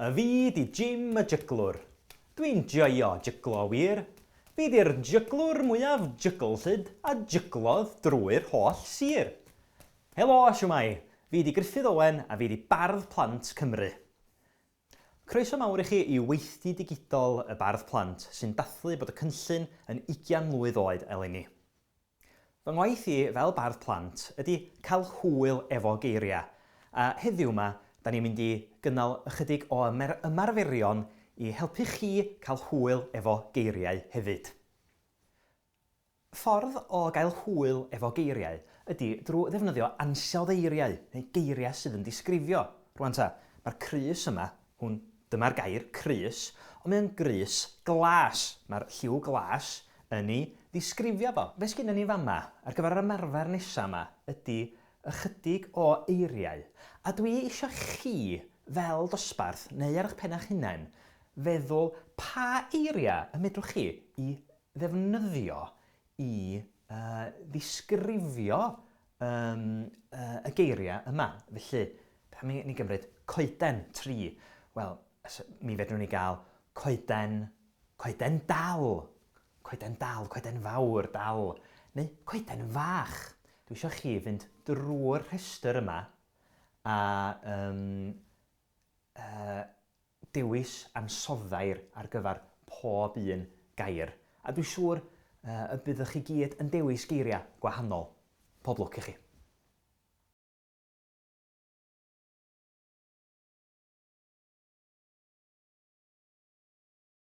A fi di Jim y Jiglwr. Dwi'n joio jiglo wir. Fi di'r jiglwr mwyaf jiglsyd a jiglodd drwy'r holl sir. Helo, siwmai. Fi di Gruffydd Owen a fi di Bardd Plant Cymru. Croeso mawr i chi i Gweithdy Digidol y Bardd Plant sy'n dathlu bod y cynllun yn 20 mlwydd oed eleni. Fy ngwaith i fel Bardd Plant ydy cael hwyl efo geiriau, a heddiw yma da ni'n mynd i gynnal ychydig o ymarferion i helpu chi cael hwyl efo geiriau hefyd. Ffordd o gael hwyl efo geiriau ydy drwy ddefnyddio ansawddeiriau neu geiriau sydd yn disgrifio. Rwan ta, mae'r crys yma, dyma'r gair crys, ond mae'n grys glas. Mae'r lliw glas yn ei ddisgrifio fo. Be sgynnon ni fama ar gyfer y ymarfer nesaf yma ydy ychydig o eiriau. A dwi eisiau chi, fel dosbarth neu ar eich pen eich hunain, feddwl pa eiriau y medrwch chi i ddefnyddio i ddisgrifio y geiriau yma. Felly, pan ni'n gymryd coeden tri, wel, mi fedrwn ni gael coeden dal, coeden fawr dal, neu coeden fach. Dwi eisiau chi fynd drwy'r rhestr yma a dewis ansoddair ar gyfer pob un gair. A dwi'n siŵr y byddwch chi gyd yn dewis geiriau gwahanol. Pob lwc i chi.